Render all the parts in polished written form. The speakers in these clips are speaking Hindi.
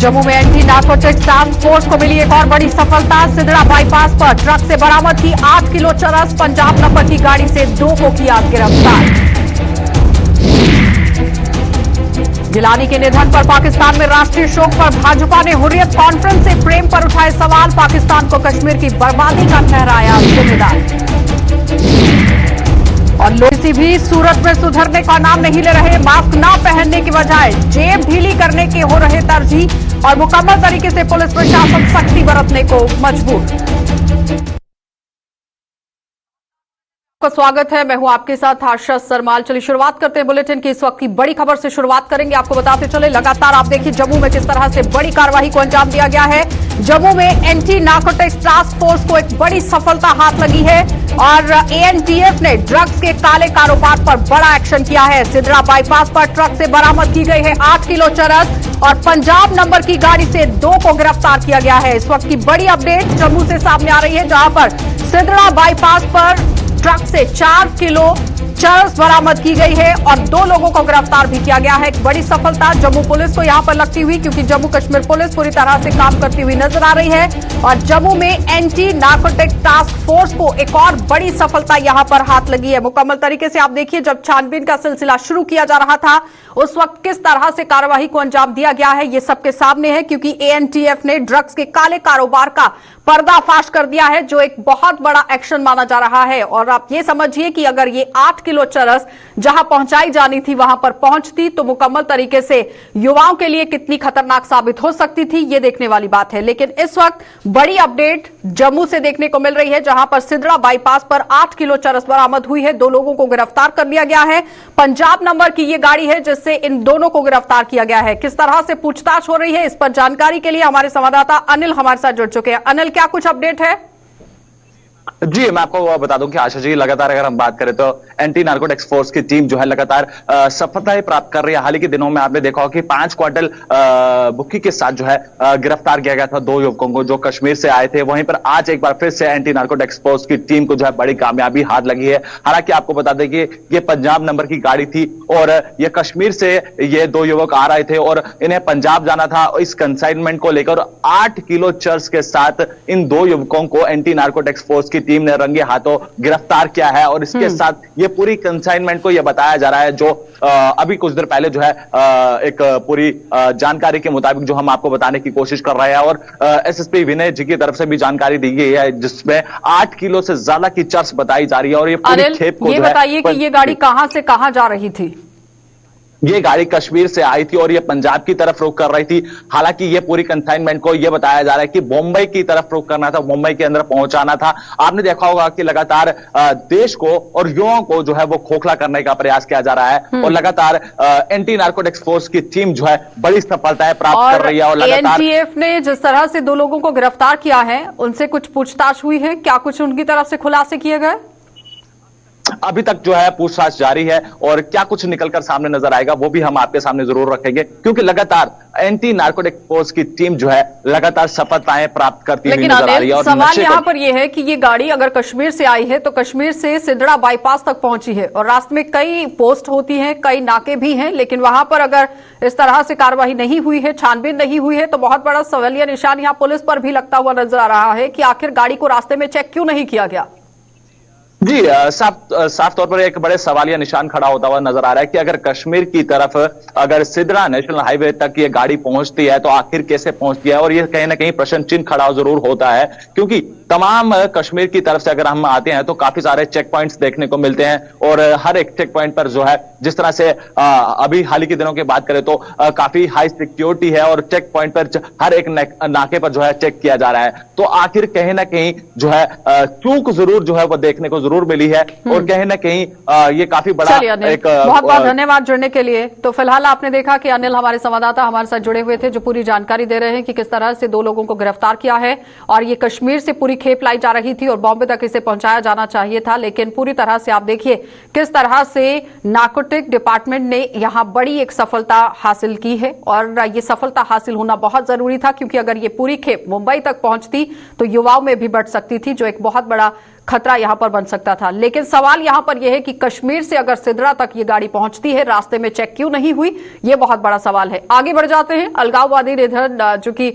जम्मू में एंटी नार्कोटिक्स टास्क फोर्स को मिली एक और बड़ी सफलता। सिदड़ा बाईपास पर ट्रक से बरामद की 8 किलो चरस। पंजाब नंबर की गाड़ी से 2 को किया गिरफ्तार। गिलानी के निधन पर पाकिस्तान में राष्ट्रीय शोक पर भाजपा ने हुर्रियत कॉन्फ्रेंस से प्रेम पर उठाए सवाल। पाकिस्तान को कश्मीर की बर्बादी का ठहराया जिम्मेदार। और लोसी भी सूरत में सुधरने का नाम नहीं ले रहे। मास्क ना पहनने की बजाय जेब ढीली करने के हो रहे तरजीह और मुकम्मल तरीके से पुलिस प्रशासन सख्ती बरतने को मजबूर। का स्वागत है, मैं हूं आपके साथ आशा सरमाल। चलिए शुरुआत करते हैं बुलेटिन की इस वक्त की बड़ी खबर से शुरुआत करेंगे। आपको बताते चले लगातार आप देखिए जम्मू में किस तरह से बड़ी कार्रवाई को अंजाम दिया गया है। जम्मू में एंटी नार्कोटिक्स टास्क फोर्स को एक बड़ी सफलता हाथ लगी है और एएनटीएफ ने ड्रग्स के काले कारोबार पर बड़ा एक्शन किया है। सिदड़ा बाईपास पर ट्रक से बरामद की गई है 8 किलो चरस और पंजाब नंबर की गाड़ी से 2 को गिरफ्तार किया गया है। इस वक्त की बड़ी अपडेट जम्मू से सामने आ रही है, जहां पर सिदड़ा बाईपास पर ट्रक से 4 किलो चरस बरामद की गई है और 2 लोगों को गिरफ्तार भी किया गया है। एक बड़ी सफलता जम्मू पुलिस को यहां पर लगती हुई, क्योंकि जम्मू कश्मीर पुलिस पूरी तरह से काम करती हुई नजर आ रही है और जम्मू में एंटी नार्कोटिक टास्क फोर्स को एक और बड़ी सफलता यहां पर हाथ लगी है। मुकम्मल तरीके से आप देखिए, जब छानबीन का सिलसिला शुरू किया जा रहा था उस वक्त किस तरह से कार्यवाही को अंजाम दिया गया है ये सबके सामने है, क्योंकि एएनटीएफ ने ड्रग्स के काले कारोबार का पर्दाफाश कर दिया है, जो एक बहुत बड़ा एक्शन माना जा रहा है। और आप ये समझिए कि अगर ये 8 किलो चरस जहां पहुंचाई जानी थी वहां पर पहुंचती तो मुकम्मल तरीके से युवाओं के लिए कितनी खतरनाक साबित हो सकती थी, ये देखने वाली बात है। लेकिन इस वक्त बड़ी अपडेट जम्मू से देखने को मिल रही है, जहां पर सिदड़ा बाईपास पर 8 किलो चरस बरामद हुई है। 2 लोगों को गिरफ्तार कर लिया गया है। पंजाब नंबर की ये गाड़ी है जिससे इन दोनों को गिरफ्तार किया गया है। किस तरह से पूछताछ हो रही है, इस पर जानकारी के लिए हमारे संवाददाता अनिल हमारे साथ जुड़ चुके हैं। अनिल, क्या कुछ अपडेट है? जी, मैं आपको बता दूं कि आशा जी, लगातार अगर हम बात करें तो एंटी नार्कोटिक्स फोर्स की टीम जो है लगातार सफलताएं प्राप्त कर रही है। हाल ही के दिनों में आपने देखा हो कि 5 क्विंटल बुक्की के साथ जो है गिरफ्तार किया गया था 2 युवकों को जो कश्मीर से आए थे। वहीं पर आज एक बार फिर से एंटी नार्कोटिक्स फोर्स की टीम को जो है बड़ी कामयाबी हाथ लगी है। हालांकि आपको बता दें कि ये पंजाब नंबर की गाड़ी थी और ये कश्मीर से ये 2 युवक आ रहे थे और इन्हें पंजाब जाना था। इस कंसाइनमेंट को लेकर 8 किलो चरस के साथ इन 2 युवकों को एंटी नार्कोटिक्स फोर्स की टीम ने रंगे हाथों गिरफ्तार किया है और इसके साथ ये पूरी कंसाइनमेंट को यह बताया जा रहा है, जो अभी कुछ देर पहले जो है एक पूरी जानकारी के मुताबिक जो हम आपको बताने की कोशिश कर रहे हैं। और एसएसपी विनय जी की तरफ से भी जानकारी दी गई है, जिसमें 8 किलो से ज्यादा की चरस बताई जा रही है। और ये पूरी खेप को ये बताइए कि ये गाड़ी कहां से कहां जा रही थी? ये गाड़ी कश्मीर से आई थी और ये पंजाब की तरफ रुख कर रही थी। हालांकि ये पूरी कंसाइनमेंट को ये बताया जा रहा है कि मुंबई की तरफ रुख करना था, मुंबई के अंदर पहुंचाना था। आपने देखा होगा कि लगातार देश को और युवाओं को जो है वो खोखला करने का प्रयास किया जा रहा है और लगातार एंटी नार्कोटिक्स फोर्स की टीम जो है बड़ी सफलताएं प्राप्त कर रही है। और लगातार एएनटीएफ ने जिस तरह से 2 लोगों को गिरफ्तार किया है, उनसे कुछ पूछताछ हुई है? क्या कुछ उनकी तरफ से खुलासे किए गए? अभी तक जो है पूछताछ जारी है और क्या कुछ निकलकर सामने नजर आएगा वो भी हम आपके सामने जरूर रखेंगे, क्योंकि लगातार एंटी नार्कोटिक फोर्स की टीम जो है लगातार सफलताएं प्राप्त करती हुई नजर आ रही है। और सवाल यहां पर यह है कि ये गाड़ी अगर कश्मीर से आई है तो कश्मीर से सिदड़ा बाईपास तक पहुंची है और रास्ते में कई पोस्ट होती हैं, कई नाके भी हैं, लेकिन वहां पर अगर इस तरह से कार्रवाई नहीं हुई है, छानबीन नहीं हुई है, तो बहुत बड़ा सवालिया निशान यहां पुलिस पर भी लगता हुआ नजर आ रहा है कि आखिर गाड़ी को रास्ते में चेक क्यों नहीं किया गया? जी, साफ तौर पर एक बड़े सवालिया निशान खड़ा होता हुआ नजर आ रहा है कि अगर कश्मीर की तरफ अगर सिदड़ा नेशनल हाईवे तक ये गाड़ी पहुंचती है तो आखिर कैसे पहुंचती है, और ये कहीं ना कहीं प्रश्न चिन्ह खड़ा जरूर होता है, क्योंकि तमाम कश्मीर की तरफ से अगर हम आते हैं तो काफी सारे चेक पॉइंट्स देखने को मिलते हैं और हर एक चेक पॉइंट पर जो है जिस तरह से अभी हाल ही के दिनों की बात करें तो काफी हाई सिक्योरिटी है और चेक पॉइंट पर हर एक नाके पर जो है चेक किया जा रहा है। तो आखिर कहीं ना कहीं जो है चूक जरूर जो है वो देखने को जरूर मिली है और कहीं ना कहीं ये काफी बड़ा एक बहुत बहुत धन्यवाद जुड़ने के लिए। तो फिलहाल आपने देखा कि अनिल हमारे संवाददाता हमारे साथ जुड़े हुए थे, जो पूरी जानकारी दे रहे हैं कि किस तरह से 2 लोगों को गिरफ्तार किया है और ये कश्मीर से पूरी खेप लाई जा रही थी और बॉम्बे तक इसे पहुंचाया जाना चाहिए था। लेकिन पूरी तरह से आप देखिए किस तरह से नार्कोटिक डिपार्टमेंट ने यहां बड़ी एक सफलता हासिल की है और ये सफलता हासिल होना बहुत जरूरी था, क्योंकि अगर ये पूरी खेप मुंबई तक पहुंचती तो युवाओं में भी बढ़ सकती थी, जो एक बहुत बड़ा खतरा यहां पर बन सकता था। लेकिन सवाल यहां पर यह है कि कश्मीर से अगर सिदरा तक ये गाड़ी पहुंचती है, रास्ते में चेक क्यों नहीं हुई, ये बहुत बड़ा सवाल है। आगे बढ़ जाते हैं। अलगाववादी निधन, जो कि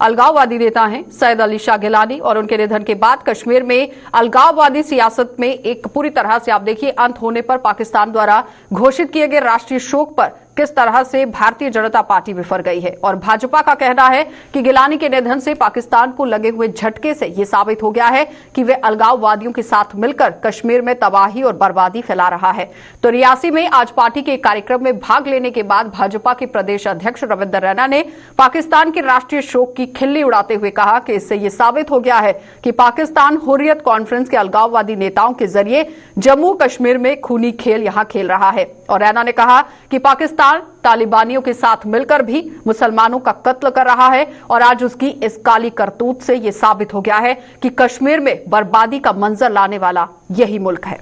अलगाववादी नेता हैं सैयद अली शाह गिलानी, और उनके निधन के बाद कश्मीर में अलगाववादी सियासत में एक पूरी तरह से आप देखिए अंत होने पर पाकिस्तान द्वारा घोषित किए गए राष्ट्रीय शोक पर किस तरह से भारतीय जनता पार्टी विफर गई है। और भाजपा का कहना है कि गिलानी के निधन से पाकिस्तान को लगे हुए झटके से यह साबित हो गया है कि वे अलगाववादियों के साथ मिलकर कश्मीर में तबाही और बर्बादी फैला रहा है। तो रियासी में आज पार्टी के एक कार्यक्रम में भाग लेने के बाद भाजपा के प्रदेश अध्यक्ष रविंदर रैना ने पाकिस्तान के राष्ट्रीय शोक की खिल्ली उड़ाते हुए कहा कि इससे यह साबित हो गया है कि पाकिस्तान हुर्रियत कॉन्फ्रेंस के अलगाववादी नेताओं के जरिए जम्मू कश्मीर में खूनी खेल यहां खेल रहा है। और रैना ने कहा कि पाकिस्तान तालिबानियों के साथ मिलकर भी मुसलमानों का कत्ल कर रहा है, और आज उसकी इस काली करतूत से यह साबित हो गया है कि कश्मीर में बर्बादी का मंजर लाने वाला यही मुल्क है।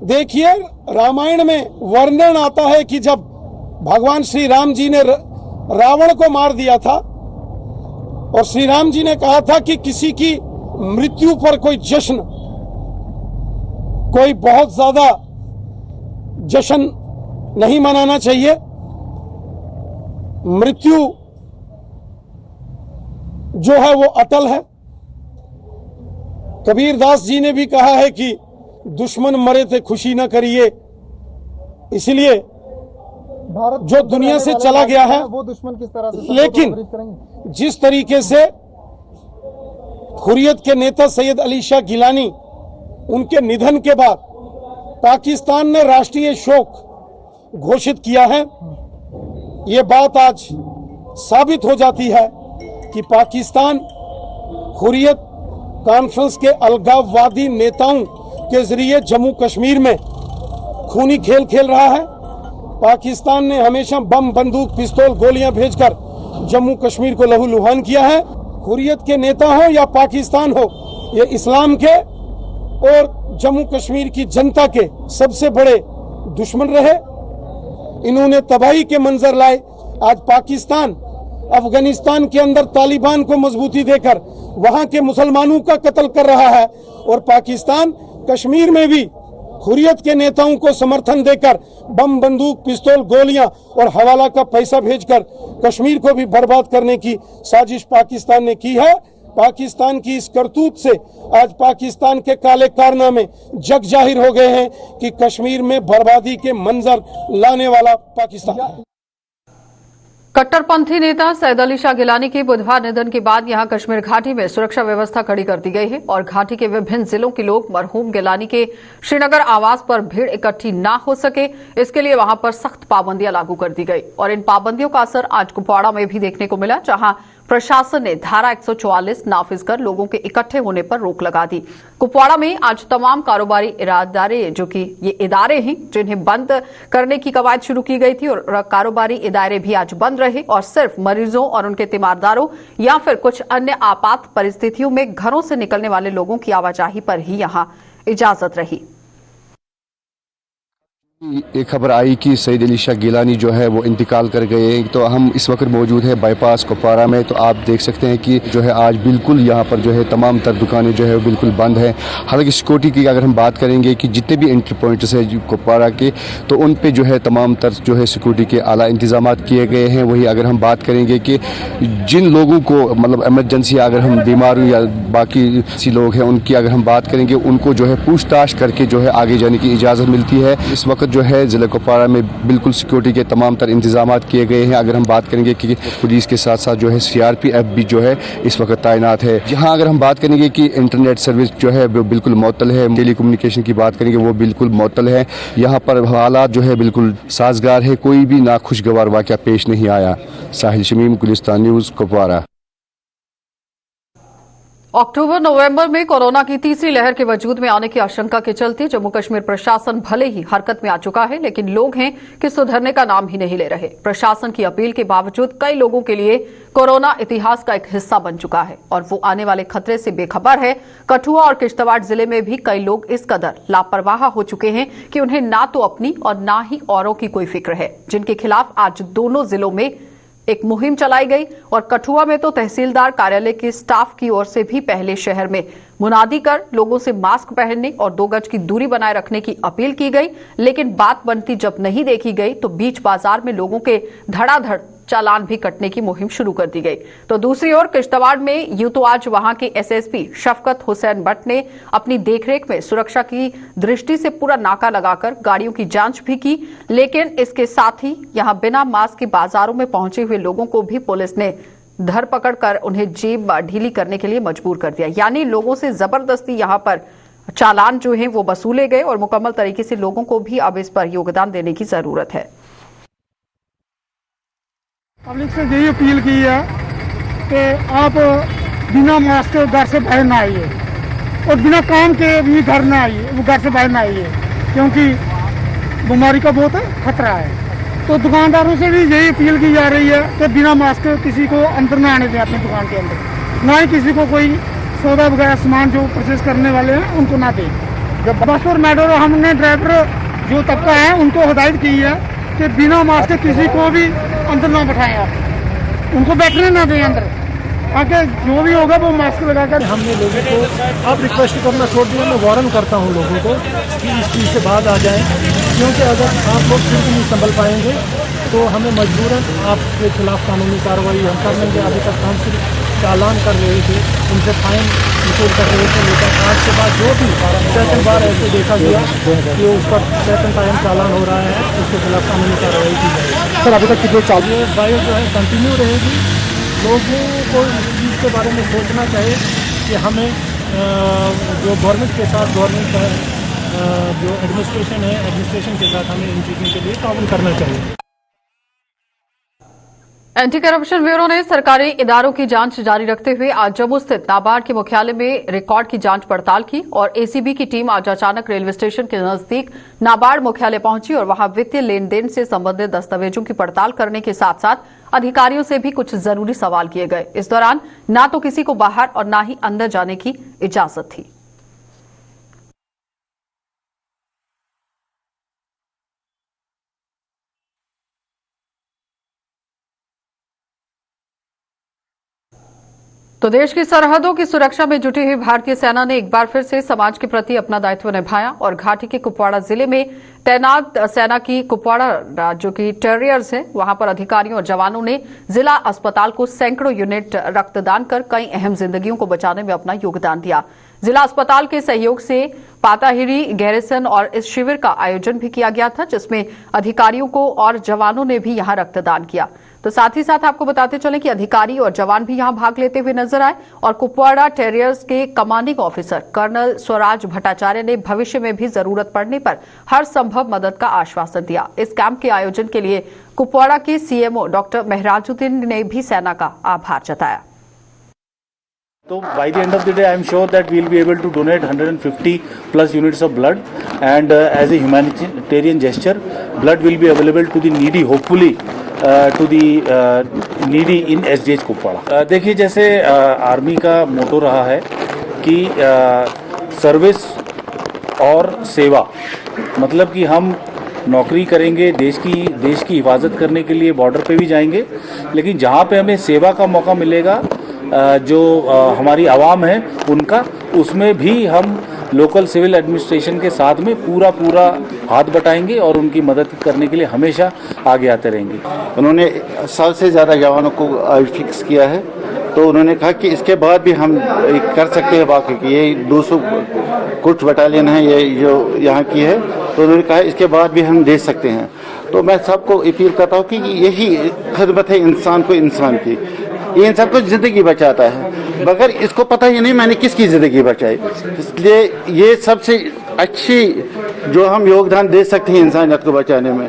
देखिए, रामायण में वर्णन आता है कि जब भगवान श्री राम जी ने रावण को मार दिया था और श्री राम जी ने कहा था कि किसी की मृत्यु पर कोई जश्न, कोई बहुत ज्यादा जश्न नहीं मनाना चाहिए। मृत्यु जो है वो अटल है। कबीरदास जी ने भी कहा है कि दुश्मन मरे थे खुशी न करिए। इसलिए भारत जो दुनिया से चला गया है वो दुश्मन किस तरह से, लेकिन जिस तरीके से हुर्रियत के नेता सैयद अली शाह गिलानी, उनके निधन के बाद पाकिस्तान ने राष्ट्रीय शोक घोषित किया है, ये बात आज साबित हो जाती है कि पाकिस्तान हुर्रियत कॉन्फ्रेंस के अलगाववादी नेताओं के जरिए जम्मू कश्मीर में खूनी खेल खेल रहा है। पाकिस्तान ने हमेशा बम, बंदूक, पिस्तौल, गोलियां भेजकर जम्मू कश्मीर को लहूलुहान किया है। हुर्रियत के नेता हो या पाकिस्तान हो, ये इस्लाम के और जम्मू कश्मीर की जनता के सबसे बड़े दुश्मन रहे। इन्होंने तबाही के मंजर लाए। आज पाकिस्तान अफगानिस्तान के अंदर तालिबान को मजबूती देकर वहां के मुसलमानों का कत्ल कर रहा है, और पाकिस्तान कश्मीर में भी हुर्रियत के नेताओं को समर्थन देकर बम, बंदूक, पिस्तौल, गोलियां और हवाला का पैसा भेजकर कश्मीर को भी बर्बाद करने की साजिश पाकिस्तान ने की है। पाकिस्तान की इस करतूत से आज पाकिस्तान के काले कारनामे जग जाहिर हो गए हैं कि कश्मीर में बर्बादी के मंजर लाने वाला पाकिस्तान। कट्टरपंथी नेता सैयद अली शाह गिलानी के बुधवार निधन के बाद यहां कश्मीर घाटी में सुरक्षा व्यवस्था कड़ी कर दी गई है, और घाटी के विभिन्न जिलों के लोग मरहूम गिलानी के श्रीनगर आवास पर भीड़ इकट्ठी न हो सके, इसके लिए वहां पर सख्त पाबंदियां लागू कर दी गई। और इन पाबंदियों का असर आज कुपवाड़ा में भी देखने को मिला, जहां प्रशासन ने धारा 144 नाफिज कर लोगों के इकट्ठे होने पर रोक लगा दी। कुपवाड़ा में आज तमाम कारोबारी इदारे, जो कि ये इदारे हैं जिन्हें बंद करने की कवायद शुरू की गई थी, और कारोबारी इदारे भी आज बंद रहे, और सिर्फ मरीजों और उनके तीमारदारों या फिर कुछ अन्य आपात परिस्थितियों में घरों से निकलने वाले लोगों की आवाजाही पर ही यहां इजाजत रही। एक खबर आई कि सैयद अली शाह गिलानी जो है वो इंतकाल कर गए हैं। तो हम इस वक्त मौजूद है बाईपास कुपवाड़ा में। तो आप देख सकते हैं कि जो है आज बिल्कुल यहाँ पर जो है तमाम तर दुकानें जो है वो बिल्कुल बंद हैं। हालांकि सिक्योरिटी की अगर हम बात करेंगे कि जितने भी एंट्री पॉइंट्स हैं कुपवाड़ा के, तो उन पे जो है तमाम तर जो है सिक्योरिटी के आला इंतजाम किए गए हैं। वही अगर हम बात करेंगे कि जिन लोगों को मतलब इमरजेंसी, अगर हम बीमार या बाकी ऐसी लोग हैं उनकी अगर हम बात करेंगे, उनको जो है पूछताछ करके जो है आगे जाने की इजाज़त मिलती है। इस वक्त जो है जिला कुपवाड़ा में बिल्कुल सिक्योरिटी के तमाम तर इंतजाम किए गए हैं। अगर हम बात करेंगे कि पुलिस के साथ साथ जो है CRPF भी जो है इस वक्त तैनात है। यहाँ अगर हम बात करेंगे कि इंटरनेट सर्विस जो है वो बिल्कुल मुअत्तल है, टेली कम्युनिकेशन की बात करेंगे वो बिल्कुल मुअत्तल है। यहाँ पर हालात जो है बिल्कुल साजगार है, कोई भी नाखुशगवार वाक़या पेश नहीं आया। साहिल शमीम, गुलिस्तान न्यूज़, कुपवाड़ा। अक्टूबर नवंबर में कोरोना की तीसरी लहर के वजूद में आने की आशंका के चलते जम्मू कश्मीर प्रशासन भले ही हरकत में आ चुका है, लेकिन लोग हैं कि सुधरने का नाम ही नहीं ले रहे। प्रशासन की अपील के बावजूद कई लोगों के लिए कोरोना इतिहास का एक हिस्सा बन चुका है और वो आने वाले खतरे से बेखबर है। कठुआ और किश्तवाड़ जिले में भी कई लोग इस कदर लापरवाह हो चुके हैं कि उन्हें ना तो अपनी और ना ही औरों की कोई फिक्र है, जिनके खिलाफ आज दोनों जिलों में एक मुहिम चलाई गई और कठुआ में तो तहसीलदार कार्यालय के स्टाफ की ओर से भी पहले शहर में मुनादी कर लोगों से मास्क पहनने और 2 गज की दूरी बनाए रखने की अपील की गई। लेकिन बात बनती जब नहीं देखी गई तो बीच बाजार में लोगों के धड़ाधड़ चालान भी कटने की मुहिम शुरू कर दी गई। तो दूसरी ओर किश्तवाड़ में यूं तो आज वहां के एसएसपी शफकत हुसैन भट्ट ने अपनी देखरेख में सुरक्षा की दृष्टि से पूरा नाका लगाकर गाड़ियों की जांच भी की, लेकिन इसके साथ ही यहां बिना मास्क के बाजारों में पहुंचे हुए लोगों को भी पुलिस ने धरपकड़ कर उन्हें जेब ढीली करने के लिए मजबूर कर दिया। यानी लोगों से जबरदस्ती यहां पर चालान जो है वो वसूले गए और मुकम्मल तरीके से लोगों को भी अब इस पर योगदान देने की जरूरत है। पब्लिक से यही अपील की है कि आप बिना मास्क के घर से बाहर ना आइए और बिना काम के भी घर ना आइए, वो घर से बाहर ना आइए, क्योंकि बीमारी का बहुत खतरा है। तो दुकानदारों से भी यही अपील की जा रही है कि बिना मास्क के किसी को अंदर ना आने दें अपनी दुकान के अंदर, ना ही किसी को कोई सौदा वगैरह सामान जो परचेज करने वाले हैं उनको ना दें। जब बस और मेट्रो हमने ड्राइवर जो तबका है उनको हिदायत की है कि बिना मास्क के किसी को भी अंदर ना बैठाएं, आप उनको बैठने ना दें अंदर, ताकि जो भी होगा वो मास्क लगाकर। हमने लोगों को अब रिक्वेस्ट करना छोड़ दिया, मैं वार्न करता हूँ लोगों को कि इस चीज़ से बाहर आ जाएं, क्योंकि अगर आप लोग फिर भी नहीं संभल पाएंगे तो हमें मजबूरन आपके खिलाफ कानूनी कार्रवाई हम कर लेंगे। अभी तक हम सिर्फ चालान कर रहे थे, उनसे फाइन वसूल कर रहे थे, लेकिन आज के बाद जो भी सेकंड बार ऐसे देखा गया कि उस पर सेकंड टाइम चालान हो रहा है, उसके खिलाफ कानूनी कार्रवाई की जाएगी। सर अभी तक कितने चालू ये बाइक जो है कंटिन्यू रहेगी। लोगों को इस चीज़ के बारे में सोचना चाहिए कि हमें जो गवर्नमेंट के साथ गवर्नमेंट का जो एडमिनिस्ट्रेशन है, एडमिनिस्ट्रेशन के साथ हमें इन चीज़ों के लिए ताउन करना चाहिए। एंटी करप्शन ब्यूरो ने सरकारी इदारों की जांच जारी रखते हुए आज जम्मू स्थित नाबार्ड के मुख्यालय में रिकॉर्ड की जांच पड़ताल की और एसीबी की टीम आज अचानक रेलवे स्टेशन के नजदीक नाबार्ड मुख्यालय पहुंची और वहां वित्तीय लेन देन से संबंधित दस्तावेजों की पड़ताल करने के साथ साथ अधिकारियों से भी कुछ जरूरी सवाल किए गए। इस दौरान न तो किसी को बाहर और न ही अंदर जाने की इजाजत थी। तो देश की सरहदों की सुरक्षा में जुटी हुई भारतीय सेना ने एक बार फिर से समाज के प्रति अपना दायित्व निभाया और घाटी के कुपवाड़ा जिले में तैनात सेना की कुपवाड़ा जो कि टेरियर्स है, वहां पर अधिकारियों और जवानों ने जिला अस्पताल को सैकड़ों यूनिट रक्तदान कर कई अहम जिंदगियों को बचाने में अपना योगदान दिया। जिला अस्पताल के सहयोग से पाताहिरी गैरिसन और इस शिविर का आयोजन भी किया गया था, जिसमें अधिकारियों को और जवानों ने भी यहां रक्तदान किया। तो साथ ही साथ आपको बताते चलें कि अधिकारी और जवान भी यहां भाग लेते हुए नजर आए और कुपवाड़ा टेरियर्स के commanding officer colonel Swaraj Bhattacharya ने भविष्य में भी जरूरत पड़ने पर हर संभव मदद का आश्वासन दिया। इस कैंप के आयोजन के लिए कुपवाड़ा के सीएमओ डॉक्टर महराजुद्दीन ने भी सेना का आभार जताया। So by the end of the day, I am sure that we will be able to donate 150 plus units of blood, and as a humanitarian gesture, blood will be available to the needy, hopefully to the needy in SDH Kupwara. देखिए, जैसे आर्मी का मोटो रहा है कि सर्विस और सेवा, मतलब कि हम नौकरी करेंगे, देश की हिफाजत करने के लिए बॉर्डर पे भी जाएंगे, लेकिन जहाँ पे हमें सेवा का मौका मिलेगा जो हमारी आवाम है उनका, उसमें भी हम लोकल सिविल एडमिनिस्ट्रेशन के साथ में पूरा हाथ बटाएंगे और उनकी मदद करने के लिए हमेशा आगे आते रहेंगे। उन्होंने 1 साल से ज़्यादा जवानों को फिक्स किया है, तो उन्होंने कहा कि इसके बाद भी हम कर सकते हैं बाकी की, ये 200 कुछ बटालियन है ये जो यहाँ की है, तो उन्होंने कहा इसके बाद भी हम दे सकते हैं। तो मैं सबको अपील करता हूँ कि यही खिदमत है इंसान को, इंसान की, ये इंसान को ज़िंदगी बचाता है, मगर इसको पता ही नहीं मैंने किसकी ज़िंदगी बचाई। इसलिए ये सबसे अच्छी जो हम योगदान दे सकते हैं इंसानियत को बचाने में।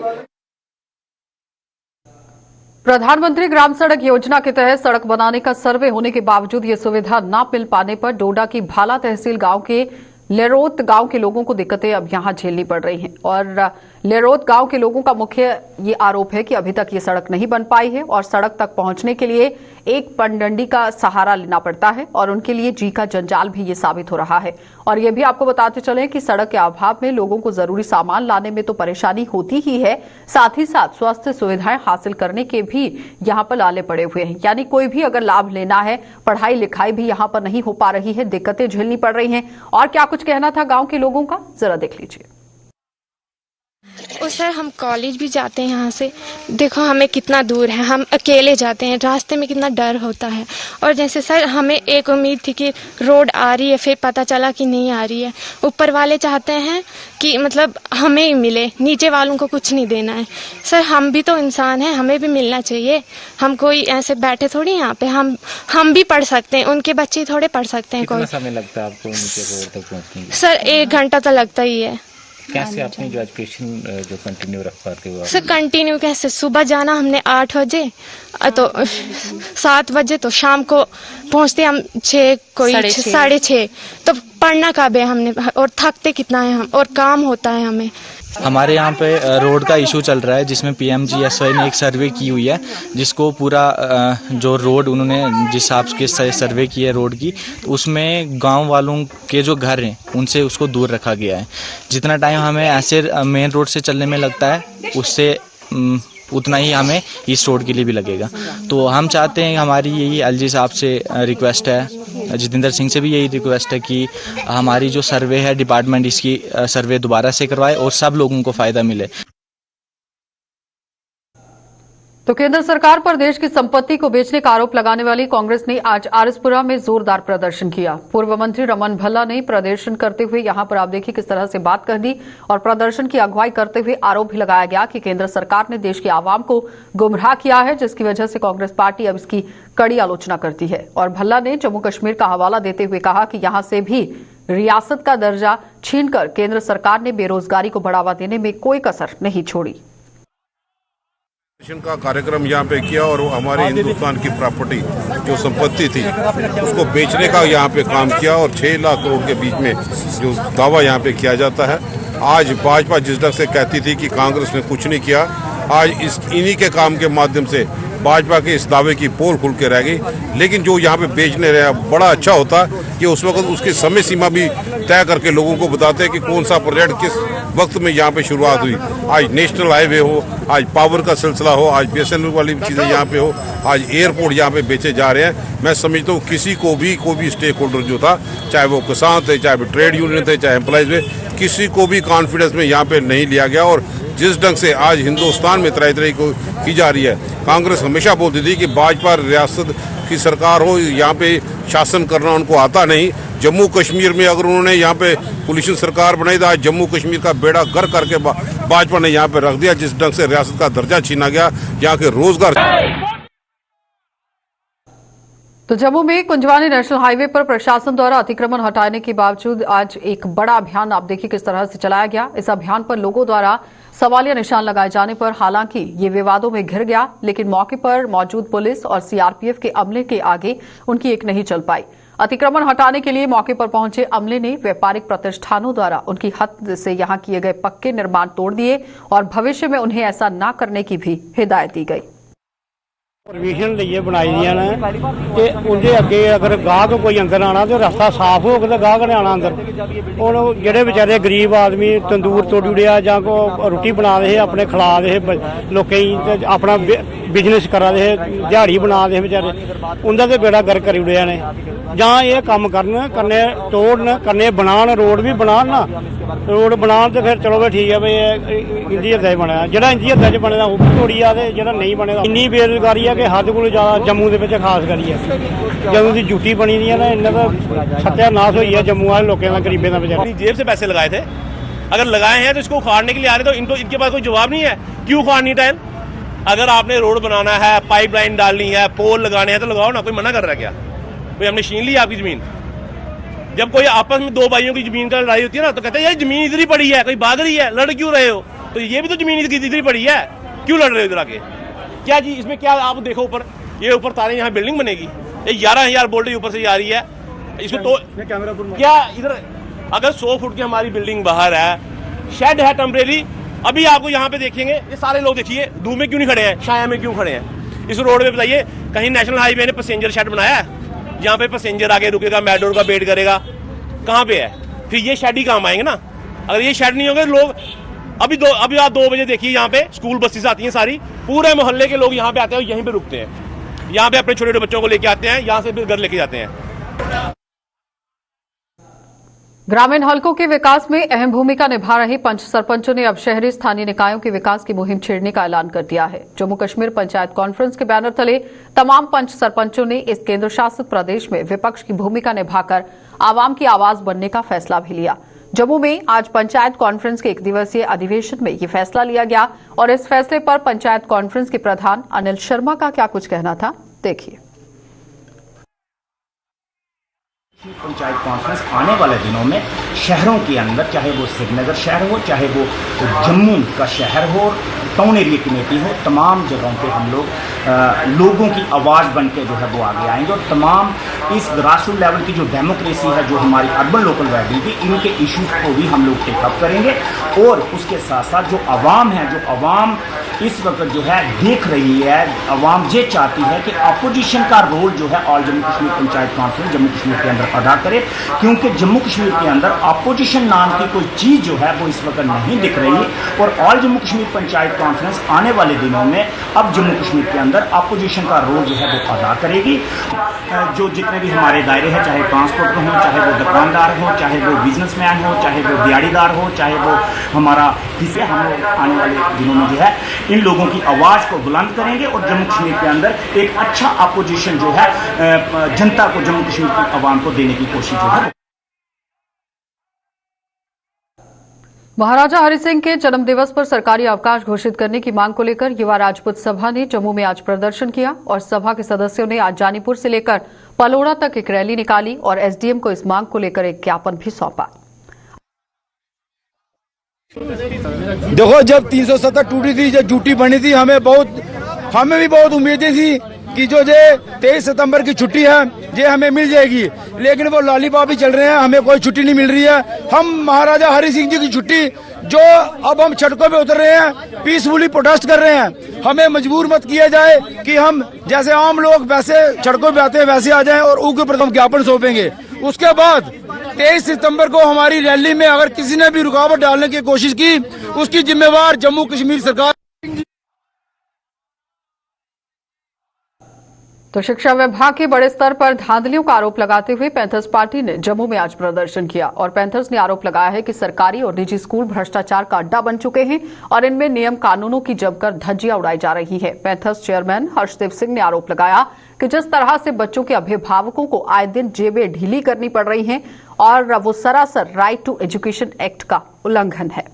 प्रधानमंत्री ग्राम सड़क योजना के तहत सड़क बनाने का सर्वे होने के बावजूद ये सुविधा न मिल पाने पर डोडा की भाला तहसील गांव के लेरोत गांव के लोगों को दिक्कतें अब यहां झेलनी पड़ रही हैं और लेरोद गांव के लोगों का मुख्य ये आरोप है कि अभी तक ये सड़क नहीं बन पाई है और सड़क तक पहुंचने के लिए एक पनडंडी का सहारा लेना पड़ता है और उनके लिए जी का जंजाल भी ये साबित हो रहा है। और ये भी आपको बताते चलें कि सड़क के अभाव में लोगों को जरूरी सामान लाने में तो परेशानी होती ही है, साथ ही साथ स्वास्थ्य सुविधाएं हासिल करने के भी यहाँ पर लाले पड़े हुए हैं। यानी कोई भी अगर लाभ लेना है, पढ़ाई लिखाई भी यहाँ पर नहीं हो पा रही है, दिक्कतें झेलनी पड़ रही हैं। और क्या कुछ कहना था गाँव के लोगों का, जरा देख लीजिए। और सर हम कॉलेज भी जाते हैं यहाँ से, देखो हमें कितना दूर है, हम अकेले जाते हैं, रास्ते में कितना डर होता है। और जैसे सर हमें एक उम्मीद थी कि रोड आ रही है, फिर पता चला कि नहीं आ रही है। ऊपर वाले चाहते हैं कि मतलब हमें ही मिले, नीचे वालों को कुछ नहीं देना है। सर हम भी तो इंसान हैं, हमें भी मिलना चाहिए। हम कोई ऐसे बैठे थोड़ी यहाँ पे, हम भी पढ़ सकते हैं, उनके बच्चे थोड़े पढ़ सकते हैं। कितना समय लगता है आपको नीचे रोड तक पहुँचने में? सर 1 घंटा तो लगता ही है। कैसे आपने जो एजुकेशन जो कंटिन्यू रख पाते हो? सर कंटिन्यू कैसे, सुबह जाना हमने 8 बजे तो 7 बजे, तो शाम को पहुंचते हम 6 कोई 6:30। तो पढ़ना कब है हमने, और थकते कितना है हम, और काम होता है हमें। हमारे यहाँ पे रोड का इशू चल रहा है, जिसमें PMGSY ने एक सर्वे की हुई है, जिसको पूरा जो रोड उन्होंने जिस हिसाब के सर्वे की है रोड की, तो उसमें गांव वालों के जो घर हैं उनसे उसको दूर रखा गया है। जितना टाइम हमें ऐसे मेन रोड से चलने में लगता है, उससे उतना ही हमें इस रोड के लिए भी लगेगा। तो हम चाहते हैं, हमारी यही LG साहब से रिक्वेस्ट है, जितेंद्र सिंह से भी यही रिक्वेस्ट है कि हमारी जो सर्वे है डिपार्टमेंट इसकी सर्वे दोबारा से करवाए और सब लोगों को फायदा मिले। तो केंद्र सरकार पर देश की संपत्ति को बेचने का आरोप लगाने वाली कांग्रेस ने आज आरएसपुरा में जोरदार प्रदर्शन किया। पूर्व मंत्री रमन भल्ला ने प्रदर्शन करते हुए यहां पर आप देखिए किस तरह से बात कर दी और प्रदर्शन की अगुवाई करते हुए आरोप भी लगाया गया कि केंद्र सरकार ने देश की आवाम को गुमराह किया है, जिसकी वजह से कांग्रेस पार्टी अब इसकी कड़ी आलोचना करती है। और भल्ला ने जम्मू कश्मीर का हवाला देते हुए कहा कि यहां से भी रियासत का दर्जा छीनकर केंद्र सरकार ने बेरोजगारी को बढ़ावा देने में कोई कसर नहीं छोड़ी। का कार्यक्रम यहाँ पे किया और हमारे हिंदुस्तान की प्रॉपर्टी जो संपत्ति थी उसको बेचने का यहाँ पे काम किया और 6 लाख करोड़ के बीच में जो दावा यहाँ पे किया जाता है। आज भाजपा जिस ढंग से कहती थी कि कांग्रेस ने कुछ नहीं किया, आज इन्हीं के काम के माध्यम से भाजपा के इस दावे की पोल खुल के रह गई। लेकिन जो यहाँ पे बेचने रहे, बड़ा अच्छा होता कि उस वक्त उसकी समय सीमा भी तय करके लोगों को बताते कि कौन सा प्रोजेक्ट किस वक्त में यहाँ पे शुरुआत हुई। आज नेशनल हाईवे हो, आज पावर का सिलसिला हो, आज BSNL वाली चीज़ें यहाँ पे हो, आज एयरपोर्ट यहाँ पे बेचे जा रहे हैं। मैं समझता हूँ किसी को भी कोई भी स्टेक होल्डर जो था, चाहे वो किसान थे, चाहे वो ट्रेड यूनियन थे, चाहे एम्प्लॉइज थे, किसी को भी कॉन्फिडेंस में यहाँ पे नहीं लिया गया। और जिस ढंग से आज हिंदुस्तान में तरह को की जा रही है, कांग्रेस हमेशा बोलती थी कि भाजपा रियासत की सरकार हो, यहाँ पे शासन करना उनको आता नहीं। जम्मू कश्मीर में अगर उन्होंने यहाँ पे कोलिशन सरकार बनाई तो आज जम्मू कश्मीर का बेड़ा गर्क करके भाजपा ने यहाँ पे रख दिया। जिस ढंग से रियासत का दर्जा छीना गया, यहाँ के रोजगार। तो जम्मू में कुंजवानी नेशनल हाईवे पर प्रशासन द्वारा अतिक्रमण हटाने के बावजूद आज एक बड़ा अभियान आप देखिए किस तरह से चलाया गया। इस अभियान पर लोगों द्वारा सवालिया निशान लगाए जाने पर हालांकि ये विवादों में घिर गया, लेकिन मौके पर मौजूद पुलिस और CRPF के अमले के आगे उनकी एक नहीं चल पाई। अतिक्रमण हटाने के लिए मौके पर पहुंचे अमले ने व्यापारिक प्रतिष्ठानों द्वारा उनकी हद से यहां किए गए पक्के निर्माण तोड़ दिए और भविष्य में उन्हें ऐसा न करने की भी हिदायत दी गई। परमिशन लिए बनाई दियां ने ते उनके अगे अगर गाहक कोई अंदर आना तो रास्ता साफ होगा तो गाहक ने आना अंदर। हुण जेहड़े बेचारे गरीब आदमी तंदूर तोड़ी उड़िया जां को रोटी बना दे अपने खिला दे लोकें ते अपना बिजनेस करा दे, दिहाड़ी बना दे बेचारे, उनका तो बेड़ा गर्क करी उड़िया ने। जां ये कम करन, कन्ने तोड़न, कन्ने बनान, रोड भी बनान ना, रोड बनान तो फिर चलो भाई ठीक है भाई इंदी हद्दा बनया, जेहड़ा इंदी हद्दा च बने वो भी तोड़ी आ, जेहड़ा नहीं बने इन्नी बेरोजगारी है कि हद कोलों ज़्यादा जम्मू के विच खास करिए जदों की ड्यूटी बनी दी है ना, इन्ना तो सत्यानाश होई है जम्मू वाले लोगों का, गरीबों का बेचारे। जेब से पैसे लगाए थे, अगर लगाए हैं तो इसको उखाड़ने के लिए आ रहे तो इनके पास कोई जवाब नहीं है, क्यों उखाड़नी टाइम? अगर आपने रोड बनाना है, पाइपलाइन डालनी है, पोल लगाने हैं तो लगाओ ना, कोई मना कर रहा है क्या? कोई हमने छीन ली आपकी जमीन? जब कोई आपस में 2 भाइयों की जमीन का लड़ाई होती है ना तो कहते हैं यार जमीन इधर ही पड़ी है, कोई भाग रही है, लड़ क्यों रहे हो? तो ये भी तो जमीन इधर ही पड़ी है, क्यों लड़ रहे हो इधर आके? क्या जी इसमें क्या? आप देखो ऊपर, ये ऊपर तारे, यहाँ बिल्डिंग बनेगी, ये 11,000 वोल्टेज ऊपर से आ रही है, इसको तो क्या इधर अगर 100 फुट की हमारी बिल्डिंग बाहर है, शेड है टेम्परेरी, अभी आपको यहाँ पे देखेंगे, ये सारे लोग देखिए धूप में क्यों नहीं खड़े हैं, छाया में क्यों खड़े हैं इस रोड पे? बताइए, कहीं नेशनल हाईवे ने पैसेंजर शेड बनाया है जहाँ पे पैसेंजर आके रुकेगा, मेट्रो का वेट करेगा? कहाँ पे है? फिर ये शेड ही काम आएंगे ना। अगर ये शेड नहीं होंगे, लोग अभी आप 2 बजे देखिए, यहाँ पे स्कूल बसेस आती हैं सारी, पूरे मोहल्ले के लोग यहाँ पे आते हैं और यहीं पे रुकते हैं, यहाँ पे अपने छोटे छोटे बच्चों को लेके आते हैं, यहाँ से फिर घर लेके जाते हैं। ग्रामीण हलकों के विकास में अहम भूमिका निभा रहे पंच सरपंचों ने अब शहरी स्थानीय निकायों के विकास की मुहिम छेड़ने का ऐलान कर दिया है। जम्मू कश्मीर पंचायत कॉन्फ्रेंस के बैनर तले तमाम पंच सरपंचों ने इस केंद्र शासित प्रदेश में विपक्ष की भूमिका निभाकर आवाम की आवाज बनने का फैसला भी लिया। जम्मू में आज पंचायत कॉन्फ्रेंस के 1 दिवसीय अधिवेशन में ये फैसला लिया गया और इस फैसले पर पंचायत कॉन्फ्रेंस के प्रधान अनिल शर्मा का क्या कुछ कहना था, देखिए। पंचायत कॉन्फ्रेंस आने वाले दिनों में शहरों के अंदर, चाहे वो श्रीनगर शहर हो, चाहे वो जम्मू का शहर हो, टाउन एरिया कमेटी हो, तमाम जगहों पे हम लोग लोगों की आवाज़ बन के जो है वो आगे आएंगे और तमाम इस ग्रासरूट लेवल की जो डेमोक्रेसी है, जो हमारी अर्बन लोकल बॉडी की, इनके इश्यूज को भी हम लोग टेकअप करेंगे। और उसके साथ साथ जो आवाम है, जो आवाम इस वक्त जो है देख रही है, आवाम ये चाहती है कि अपोजिशन का रोल जो है ऑल जम्मू कश्मीर पंचायत कॉन्फ्रेंस जम्मू कश्मीर के अंदर अदा करे, क्योंकि जम्मू कश्मीर के अंदर अपोजिशन नाम की कोई चीज़ जो है वो इस वक्त नहीं दिख रही। और ऑल जम्मू कश्मीर पंचायत कॉन्फ्रेंस आने वाले दिनों में अब जम्मू कश्मीर के अंदर अपोजिशन का रोल जो है वो अदा करेगी। जो जितने भी हमारे दायरे हैं, चाहे ट्रांसपोर्टर हों, चाहे वो दुकानदार हो, चाहे वो बिजनेसमैन हो, चाहे वो दिहाड़ीदार हो, चाहे वो हमारा किसी, हम लोग आने वाले दिनों में जो है इन लोगों की आवाज़ को बुलंद करेंगे और जम्मू कश्मीर के अंदर एक अच्छा अपोजिशन जो है जनता को, जम्मू कश्मीर की आवाम को देने की कोशिश जो है। महाराजा हरि सिंह के जन्म दिवस पर सरकारी अवकाश घोषित करने की मांग को लेकर युवा राजपूत सभा ने जम्मू में आज प्रदर्शन किया और सभा के सदस्यों ने आज जानीपुर से लेकर पलोड़ा तक एक रैली निकाली और एसडीएम को इस मांग को लेकर एक ज्ञापन भी सौंपा। देखो, जब 370 टूटी थी, जब ड्यूटी बनी थी, हमें भी बहुत उम्मीदें थी कि जो 23 सितंबर की छुट्टी है ये हमें मिल जाएगी, लेकिन वो लॉलीपॉप ही चल रहे हैं, हमें कोई छुट्टी नहीं मिल रही है। हम महाराजा हरि सिंह जी की छुट्टी जो अब हम सड़कों पे उतर रहे हैं, पीसफुली प्रोटेस्ट कर रहे हैं, हमें मजबूर मत किया जाए कि हम जैसे आम लोग वैसे सड़कों पे आते हैं वैसे आ जाएं और उनके प्रथम ज्ञापन सौंपेंगे। उसके बाद 23 सितंबर को हमारी रैली में अगर किसी ने भी रुकावट डालने की कोशिश की, उसकी जिम्मेवार जम्मू कश्मीर सरकार। तो शिक्षा विभाग के बड़े स्तर पर धांधलियों का आरोप लगाते हुए पैंथर्स पार्टी ने जम्मू में आज प्रदर्शन किया और पैंथर्स ने आरोप लगाया है कि सरकारी और निजी स्कूल भ्रष्टाचार का अड्डा बन चुके हैं और इनमें नियम कानूनों की जमकर धज्जियां उड़ाई जा रही है। पैंथर्स चेयरमैन हर्षदेव सिंह ने आरोप लगाया कि जिस तरह से बच्चों के अभिभावकों को आए दिन जेबें ढीली करनी पड़ रही हैं और वो सरासर राइट टू एजुकेशन एक्ट का उल्लंघन है।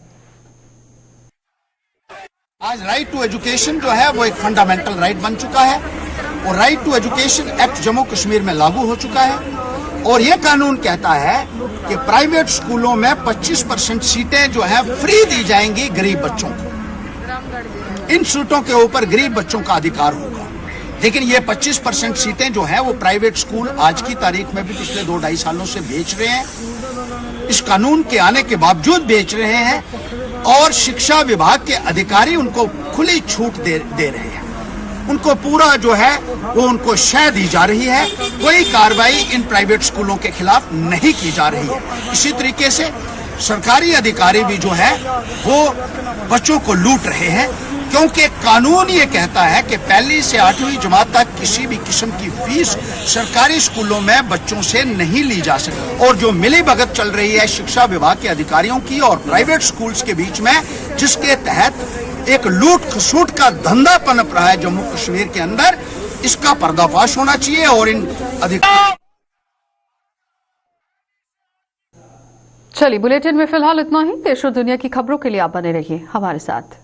आज राइट टू एजुकेशन जो है वो एक फंडामेंटल राइट बन चुका है और right to education act Jammu Kashmir में लागू हो चुका है और ये कानून कहता है कि प्राइवेट स्कूलों में 25% सीटें जो है फ्री दी जाएंगी गरीब बच्चों को। इन सीटों के ऊपर गरीब बच्चों का अधिकार होगा, लेकिन ये 25% सीटें जो है वो प्राइवेट स्कूल आज की तारीख में भी पिछले 2-2.5 सालों से बेच रहे हैं। इस कानून के आने के बावजूद बेच रहे हैं और शिक्षा विभाग के अधिकारी उनको खुली छूट दे रहे हैं। उनको पूरा जो है वो उनको शय दी जा रही है, कोई कार्रवाई इन प्राइवेट स्कूलों के खिलाफ नहीं की जा रही है। इसी तरीके से सरकारी अधिकारी भी जो है वो बच्चों को लूट रहे हैं, क्योंकि कानून ये कहता है कि 1ली से 8वीं जमात तक किसी भी किस्म की फीस सरकारी स्कूलों में बच्चों से नहीं ली जा सकती। और जो मिली भगत चल रही है शिक्षा विभाग के अधिकारियों की और प्राइवेट स्कूल्स के बीच में, जिसके तहत एक लूट खसूट का धंधा पनप रहा है जम्मू कश्मीर के अंदर, इसका पर्दाफाश होना चाहिए और इन अधिकारियों। चलिए, बुलेटिन में फिलहाल इतना ही। देश और दुनिया की खबरों के लिए आप बने रहिए हमारे साथ।